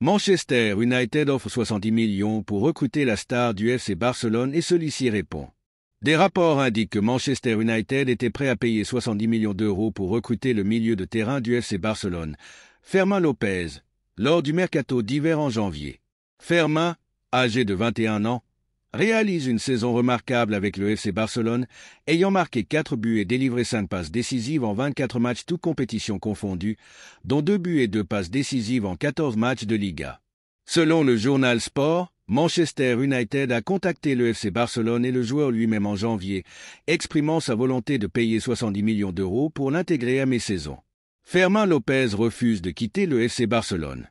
Manchester United offre 70 millions pour recruter la star du FC Barcelone et celui-ci répond. Des rapports indiquent que Manchester United était prêt à payer 70 millions d'euros pour recruter le milieu de terrain du FC Barcelone, Fermín López, lors du mercato d'hiver en janvier. Fermín, âgé de 21 ans, réalise une saison remarquable avec le FC Barcelone, ayant marqué 4 buts et délivré 5 passes décisives en 24 matchs toutes compétitions confondues, dont 2 buts et 2 passes décisives en 14 matchs de Liga. Selon le journal Sport, Manchester United a contacté le FC Barcelone et le joueur lui-même en janvier, exprimant sa volonté de payer 70 millions d'euros pour l'intégrer à mi-saison. Fermín López refuse de quitter le FC Barcelone.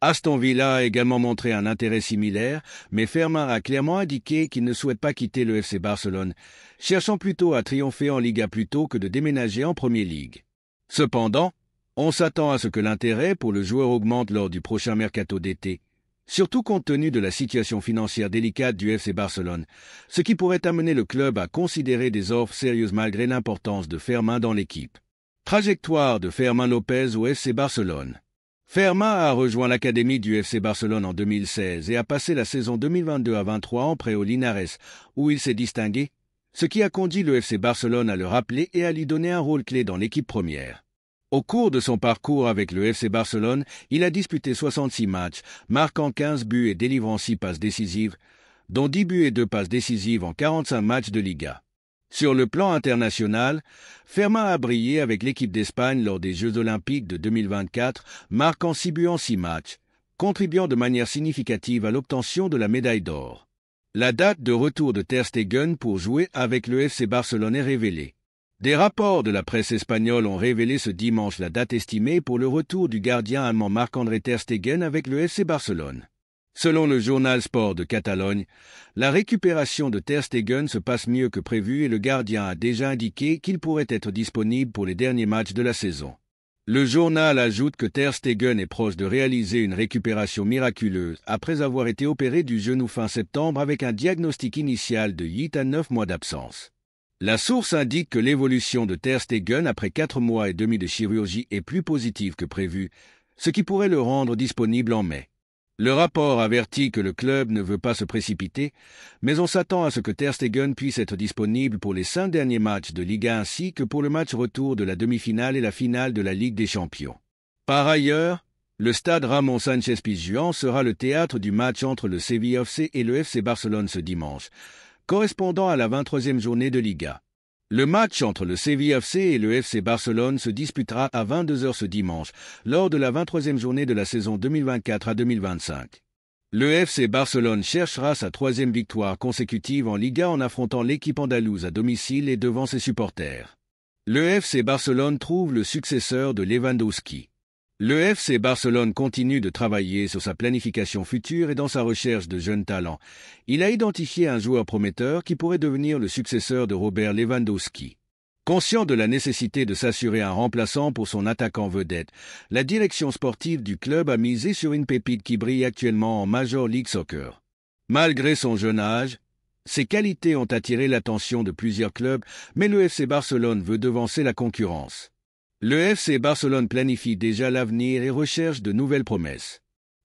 Aston Villa a également montré un intérêt similaire, mais Fermín a clairement indiqué qu'il ne souhaite pas quitter le FC Barcelone, cherchant plutôt à triompher en Liga plutôt que de déménager en Premier League. Cependant, on s'attend à ce que l'intérêt pour le joueur augmente lors du prochain mercato d'été, surtout compte tenu de la situation financière délicate du FC Barcelone, ce qui pourrait amener le club à considérer des offres sérieuses malgré l'importance de Fermín dans l'équipe. Trajectoire de Fermín López au FC Barcelone. Fermín a rejoint l'académie du FC Barcelone en 2016 et a passé la saison 2022 à 23 en prêt au Linares, où il s'est distingué, ce qui a conduit le FC Barcelone à le rappeler et à lui donner un rôle clé dans l'équipe première. Au cours de son parcours avec le FC Barcelone, il a disputé 66 matchs, marquant 15 buts et délivrant 6 passes décisives, dont 10 buts et 2 passes décisives en 45 matchs de Liga. Sur le plan international, Fermín a brillé avec l'équipe d'Espagne lors des Jeux Olympiques de 2024, marquant 6 buts en 6 matchs, contribuant de manière significative à l'obtention de la médaille d'or. La date de retour de Ter Stegen pour jouer avec le FC Barcelone est révélée. Des rapports de la presse espagnole ont révélé ce dimanche la date estimée pour le retour du gardien allemand Marc-André Ter Stegen avec le FC Barcelone. Selon le journal Sport de Catalogne, la récupération de Ter Stegen se passe mieux que prévu et le gardien a déjà indiqué qu'il pourrait être disponible pour les derniers matchs de la saison. Le journal ajoute que Ter Stegen est proche de réaliser une récupération miraculeuse après avoir été opéré du genou fin septembre avec un diagnostic initial de 8 à 9 mois d'absence. La source indique que l'évolution de Ter Stegen après 4 mois et demi de chirurgie est plus positive que prévu, ce qui pourrait le rendre disponible en mai. Le rapport avertit que le club ne veut pas se précipiter, mais on s'attend à ce que Ter Stegen puisse être disponible pour les 5 derniers matchs de Liga ainsi que pour le match retour de la demi-finale et la finale de la Ligue des Champions. Par ailleurs, le stade Ramon Sánchez Pizjuán sera le théâtre du match entre le Sevilla FC et le FC Barcelone ce dimanche, correspondant à la 23e journée de Liga. Le match entre le Sevilla FC et le FC Barcelone se disputera à 22 h ce dimanche, lors de la 23e journée de la saison 2024 à 2025. Le FC Barcelone cherchera sa 3e victoire consécutive en Liga en affrontant l'équipe andalouse à domicile et devant ses supporters. Le FC Barcelone trouve le successeur de Lewandowski. Le FC Barcelone continue de travailler sur sa planification future et dans sa recherche de jeunes talents. Il a identifié un joueur prometteur qui pourrait devenir le successeur de Robert Lewandowski. Conscient de la nécessité de s'assurer un remplaçant pour son attaquant vedette, la direction sportive du club a misé sur une pépite qui brille actuellement en Major League Soccer. Malgré son jeune âge, ses qualités ont attiré l'attention de plusieurs clubs, mais le FC Barcelone veut devancer la concurrence. Le FC Barcelone planifie déjà l'avenir et recherche de nouvelles promesses.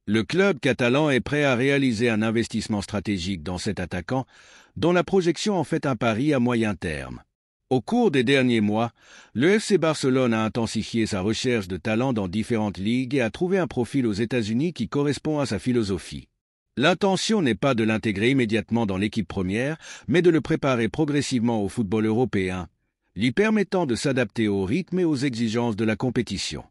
Le club catalan est prêt à réaliser un investissement stratégique dans cet attaquant, dont la projection en fait un pari à moyen terme. Au cours des derniers mois, le FC Barcelone a intensifié sa recherche de talents dans différentes ligues et a trouvé un profil aux États-Unis qui correspond à sa philosophie. L'intention n'est pas de l'intégrer immédiatement dans l'équipe première, mais de le préparer progressivement au football européen, lui permettant de s'adapter au rythme et aux exigences de la compétition.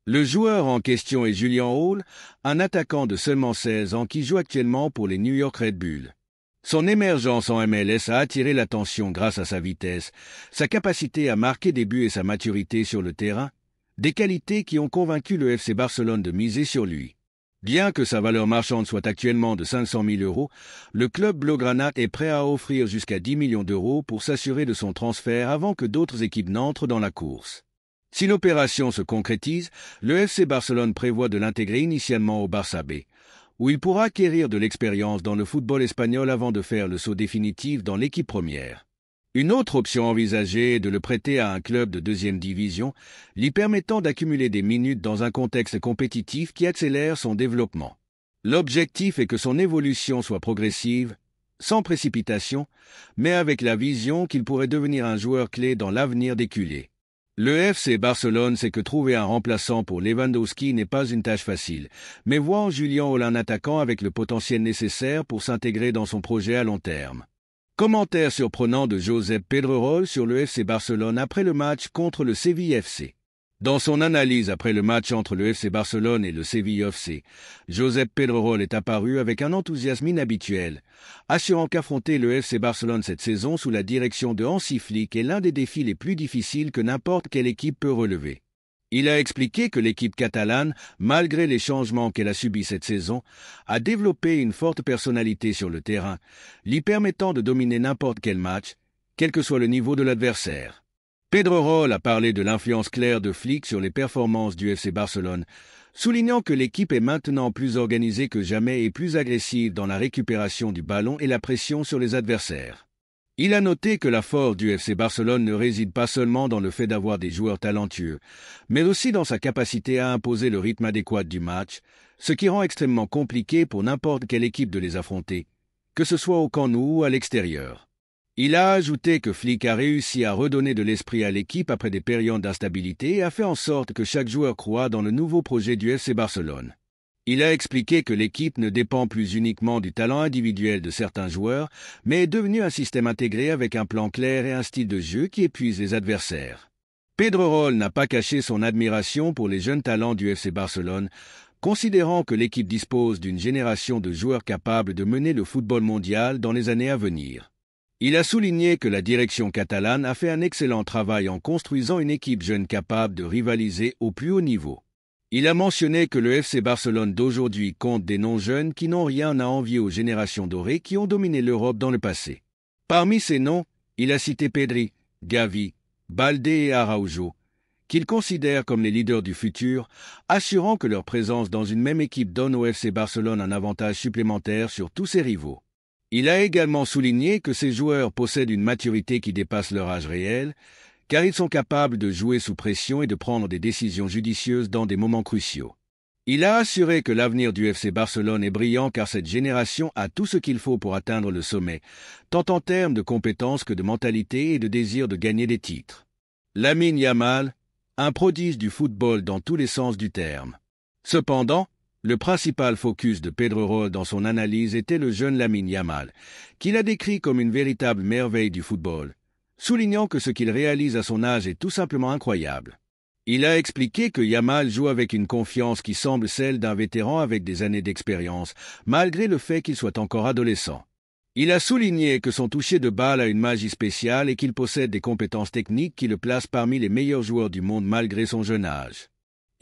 Le joueur en question est Julian Hall, un attaquant de seulement 16 ans qui joue actuellement pour les New York Red Bull. Son émergence en MLS a attiré l'attention grâce à sa vitesse, sa capacité à marquer des buts et sa maturité sur le terrain, des qualités qui ont convaincu le FC Barcelone de miser sur lui. Bien que sa valeur marchande soit actuellement de 500 000 €, le club blaugrana est prêt à offrir jusqu'à 10 millions d'euros pour s'assurer de son transfert avant que d'autres équipes n'entrent dans la course. Si l'opération se concrétise, le FC Barcelone prévoit de l'intégrer initialement au Barça B, où il pourra acquérir de l'expérience dans le football espagnol avant de faire le saut définitif dans l'équipe première. Une autre option envisagée est de le prêter à un club de 2e division, lui permettant d'accumuler des minutes dans un contexte compétitif qui accélère son développement. L'objectif est que son évolution soit progressive, sans précipitation, mais avec la vision qu'il pourrait devenir un joueur clé dans l'avenir des culés. Le FC Barcelone sait que trouver un remplaçant pour Lewandowski n'est pas une tâche facile, mais voit en Julian Ola un attaquant avec le potentiel nécessaire pour s'intégrer dans son projet à long terme. Commentaire surprenant de Josep Pedrerol sur le FC Barcelone après le match contre le Séville FC. Dans son analyse après le match entre le FC Barcelone et le Séville FC, Josep Pedrerol est apparu avec un enthousiasme inhabituel, assurant qu'affronter le FC Barcelone cette saison sous la direction de Hansi Flick est l'un des défis les plus difficiles que n'importe quelle équipe peut relever. Il a expliqué que l'équipe catalane, malgré les changements qu'elle a subis cette saison, a développé une forte personnalité sur le terrain, lui permettant de dominer n'importe quel match, quel que soit le niveau de l'adversaire. Pedrerol a parlé de l'influence claire de Flick sur les performances du FC Barcelone, soulignant que l'équipe est maintenant plus organisée que jamais et plus agressive dans la récupération du ballon et la pression sur les adversaires. Il a noté que la force du FC Barcelone ne réside pas seulement dans le fait d'avoir des joueurs talentueux, mais aussi dans sa capacité à imposer le rythme adéquat du match, ce qui rend extrêmement compliqué pour n'importe quelle équipe de les affronter, que ce soit au Camp Nou ou à l'extérieur. Il a ajouté que Flick a réussi à redonner de l'esprit à l'équipe après des périodes d'instabilité et a fait en sorte que chaque joueur croit dans le nouveau projet du FC Barcelone. Il a expliqué que l'équipe ne dépend plus uniquement du talent individuel de certains joueurs, mais est devenu un système intégré avec un plan clair et un style de jeu qui épuise les adversaires. Pedrerol n'a pas caché son admiration pour les jeunes talents du FC Barcelone, considérant que l'équipe dispose d'une génération de joueurs capables de mener le football mondial dans les années à venir. Il a souligné que la direction catalane a fait un excellent travail en construisant une équipe jeune capable de rivaliser au plus haut niveau. Il a mentionné que le FC Barcelone d'aujourd'hui compte des noms jeunes qui n'ont rien à envier aux générations dorées qui ont dominé l'Europe dans le passé. Parmi ces noms, il a cité Pedri, Gavi, Balde et Araujo, qu'il considère comme les leaders du futur, assurant que leur présence dans une même équipe donne au FC Barcelone un avantage supplémentaire sur tous ses rivaux. Il a également souligné que ces joueurs possèdent une maturité qui dépasse leur âge réel, car ils sont capables de jouer sous pression et de prendre des décisions judicieuses dans des moments cruciaux. Il a assuré que l'avenir du FC Barcelone est brillant car cette génération a tout ce qu'il faut pour atteindre le sommet, tant en termes de compétences que de mentalité et de désir de gagner des titres. Lamine Yamal, un prodige du football dans tous les sens du terme. Cependant, le principal focus de Pedrerol dans son analyse était le jeune Lamine Yamal, qu'il a décrit comme une véritable merveille du football, soulignant que ce qu'il réalise à son âge est tout simplement incroyable. Il a expliqué que Yamal joue avec une confiance qui semble celle d'un vétéran avec des années d'expérience, malgré le fait qu'il soit encore adolescent. Il a souligné que son toucher de balle a une magie spéciale et qu'il possède des compétences techniques qui le placent parmi les meilleurs joueurs du monde malgré son jeune âge.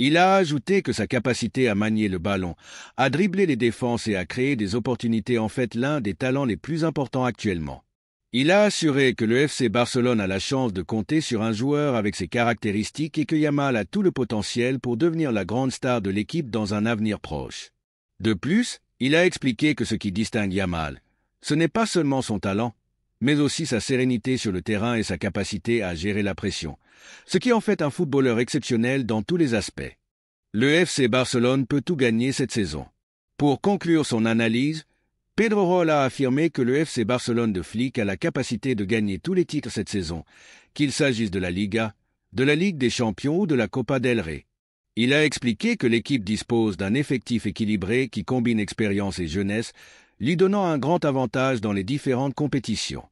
Il a ajouté que sa capacité à manier le ballon, à dribbler les défenses et à créer des opportunités en fait l'un des talents les plus importants actuellement. Il a assuré que le FC Barcelone a la chance de compter sur un joueur avec ses caractéristiques et que Yamal a tout le potentiel pour devenir la grande star de l'équipe dans un avenir proche. De plus, il a expliqué que ce qui distingue Yamal, ce n'est pas seulement son talent, mais aussi sa sérénité sur le terrain et sa capacité à gérer la pression, ce qui en fait un footballeur exceptionnel dans tous les aspects. Le FC Barcelone peut tout gagner cette saison. Pour conclure son analyse, Pedrerol a affirmé que le FC Barcelone de Flick a la capacité de gagner tous les titres cette saison, qu'il s'agisse de la Liga, de la Ligue des Champions ou de la Copa del Rey. Il a expliqué que l'équipe dispose d'un effectif équilibré qui combine expérience et jeunesse, lui donnant un grand avantage dans les différentes compétitions.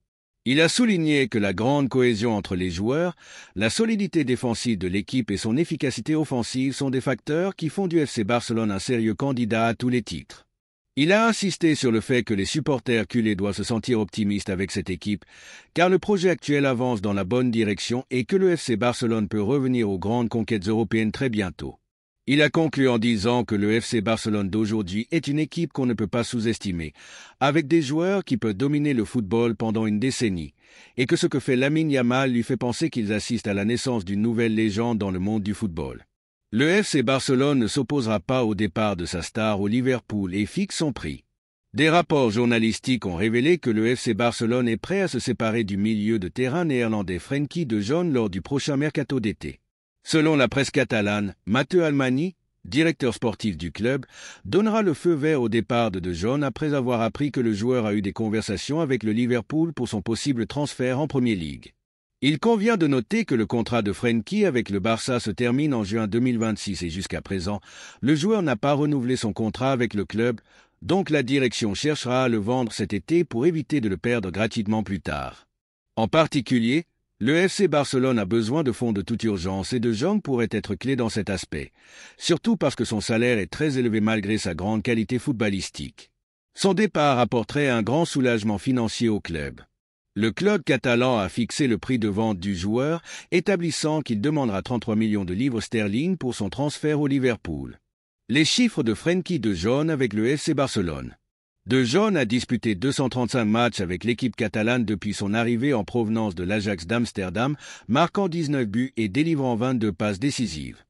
Il a souligné que la grande cohésion entre les joueurs, la solidité défensive de l'équipe et son efficacité offensive sont des facteurs qui font du FC Barcelone un sérieux candidat à tous les titres. Il a insisté sur le fait que les supporters culés doivent se sentir optimistes avec cette équipe, car le projet actuel avance dans la bonne direction et que le FC Barcelone peut revenir aux grandes conquêtes européennes très bientôt. Il a conclu en disant que le FC Barcelone d'aujourd'hui est une équipe qu'on ne peut pas sous-estimer, avec des joueurs qui peuvent dominer le football pendant une décennie, et que ce que fait Lamine Yamal lui fait penser qu'ils assistent à la naissance d'une nouvelle légende dans le monde du football. Le FC Barcelone ne s'opposera pas au départ de sa star au Liverpool et fixe son prix. Des rapports journalistiques ont révélé que le FC Barcelone est prêt à se séparer du milieu de terrain néerlandais Frenkie de Jong lors du prochain mercato d'été. Selon la presse catalane, Mateu Almani, directeur sportif du club, donnera le feu vert au départ de Jong après avoir appris que le joueur a eu des conversations avec le Liverpool pour son possible transfert en Premier League. Il convient de noter que le contrat de Frenkie avec le Barça se termine en juin 2026 et jusqu'à présent, le joueur n'a pas renouvelé son contrat avec le club, donc la direction cherchera à le vendre cet été pour éviter de le perdre gratuitement plus tard. En particulier, le FC Barcelone a besoin de fonds de toute urgence et De Jong pourrait être clé dans cet aspect, surtout parce que son salaire est très élevé malgré sa grande qualité footballistique. Son départ apporterait un grand soulagement financier au club. Le club catalan a fixé le prix de vente du joueur, établissant qu'il demandera 33 millions de livres sterling pour son transfert au Liverpool. Les chiffres de Frenkie de Jong avec le FC Barcelone. De Jong a disputé 235 matchs avec l'équipe catalane depuis son arrivée en provenance de l'Ajax d'Amsterdam, marquant 19 buts et délivrant 22 passes décisives.